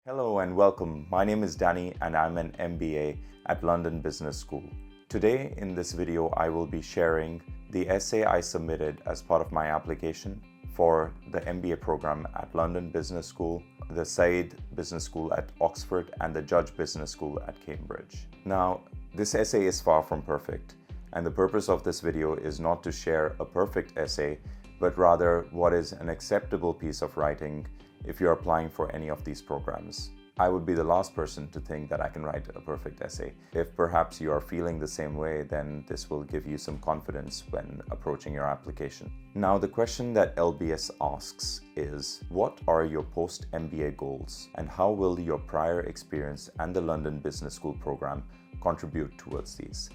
Hello and welcome. My name is Danny and I'm an MBA at London Business School. Today in this video, I will be sharing the essay I submitted as part of my application for the MBA program at London Business School, the Saïd Business School at Oxford, and the Judge Business School at Cambridge. Now, this essay is far from perfect, and the purpose of this video is not to share a perfect essay, but rather what is an acceptable piece of writing if you're applying for any of these programs. I would be the last person to think that I can write a perfect essay. If perhaps you are feeling the same way, then this will give you some confidence when approaching your application. Now, the question that LBS asks is, what are your post-MBA goals and how will your prior experience and the London Business School program contribute towards these?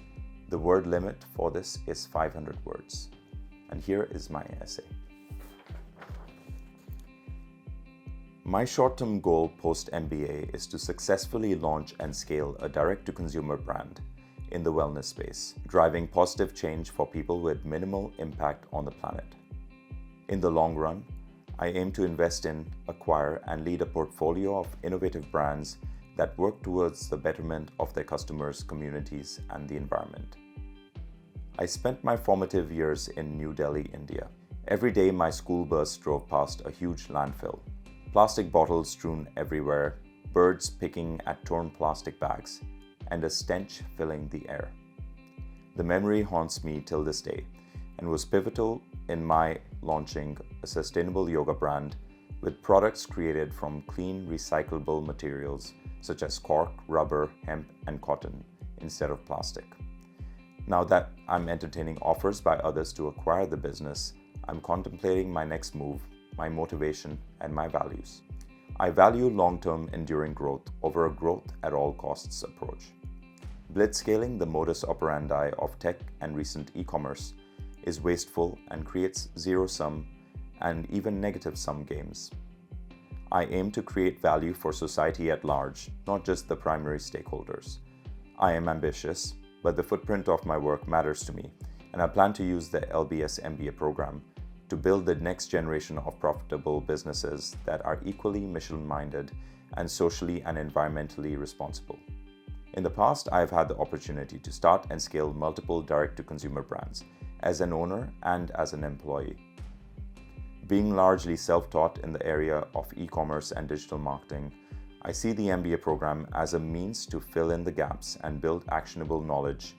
The word limit for this is 500 words. And here is my essay. My short-term goal post-MBA is to successfully launch and scale a direct-to-consumer brand in the wellness space, driving positive change for people with minimal impact on the planet. In the long run, I aim to invest in, acquire, and lead a portfolio of innovative brands that work towards the betterment of their customers, communities, and the environment. I spent my formative years in New Delhi, India. Every day, my school bus drove past a huge landfill. Plastic bottles strewn everywhere, birds picking at torn plastic bags, and a stench filling the air. The memory haunts me till this day and was pivotal in my launching a sustainable yoga brand with products created from clean, recyclable materials such as cork, rubber, hemp, and cotton instead of plastic. Now that I'm entertaining offers by others to acquire the business, I'm contemplating my next move, my motivation, and my values. I value long-term enduring growth over a growth at all costs approach. Blitzscaling, the modus operandi of tech and recent e-commerce, is wasteful and creates zero-sum and even negative-sum games. I aim to create value for society at large, not just the primary stakeholders. I am ambitious, but the footprint of my work matters to me, and I plan to use the LBS MBA program to build the next generation of profitable businesses that are equally mission-minded and socially and environmentally responsible. In the past, I've had the opportunity to start and scale multiple direct-to-consumer brands as an owner and as an employee. Being largely self-taught in the area of e-commerce and digital marketing, I see the MBA program as a means to fill in the gaps and build actionable knowledge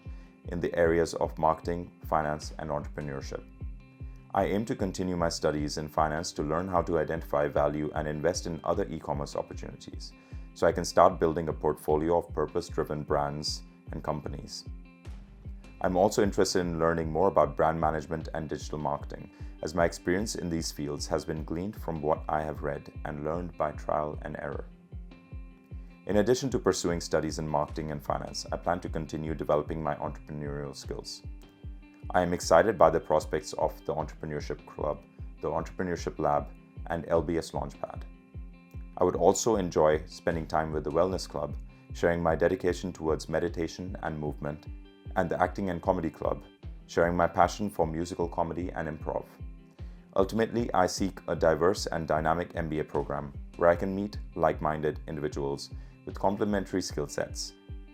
in the areas of marketing, finance, and entrepreneurship. I aim to continue my studies in finance to learn how to identify value and invest in other e-commerce opportunities, so I can start building a portfolio of purpose-driven brands and companies. I'm also interested in learning more about brand management and digital marketing, as my experience in these fields has been gleaned from what I have read and learned by trial and error. In addition to pursuing studies in marketing and finance, I plan to continue developing my entrepreneurial skills. I am excited by the prospects of the Entrepreneurship Club, the Entrepreneurship Lab, and LBS Launchpad. I would also enjoy spending time with the Wellness Club, sharing my dedication towards meditation and movement, and the Acting and Comedy Club, sharing my passion for musical comedy and improv. Ultimately, I seek a diverse and dynamic MBA program where I can meet like-minded individuals with complementary skill sets,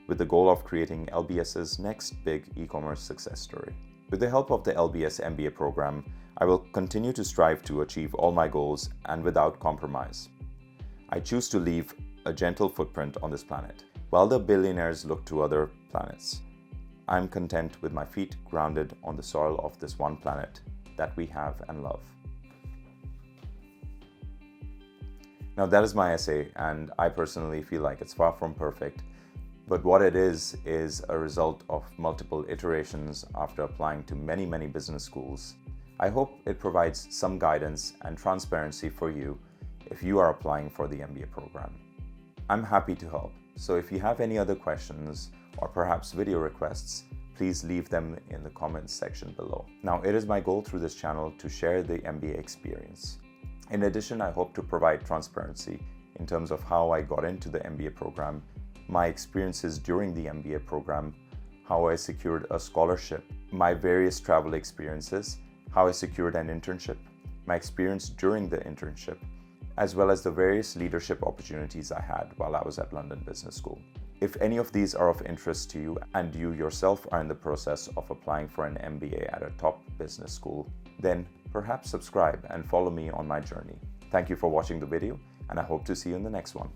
with the goal of creating LBS's next big e-commerce success story. With the help of the LBS MBA program, I will continue to strive to achieve all my goals and without compromise. I choose to leave a gentle footprint on this planet. While the billionaires look to other planets, I'm content with my feet grounded on the soil of this one planet that we have and love. Now that is my essay, and I personally feel like it's far from perfect. But what it is a result of multiple iterations after applying to many business schools. I hope it provides some guidance and transparency for you if you are applying for the MBA program. I'm happy to help, so if you have any other questions or perhaps video requests, please leave them in the comments section below. Now, it is my goal through this channel to share the MBA experience. In addition, I hope to provide transparency in terms of how I got into the MBA program, my experiences during the MBA program, how I secured a scholarship, my various travel experiences, how I secured an internship, my experience during the internship, as well as the various leadership opportunities I had while I was at London Business School. If any of these are of interest to you and you yourself are in the process of applying for an MBA at a top business school, then perhaps subscribe and follow me on my journey. Thank you for watching the video, and I hope to see you in the next one.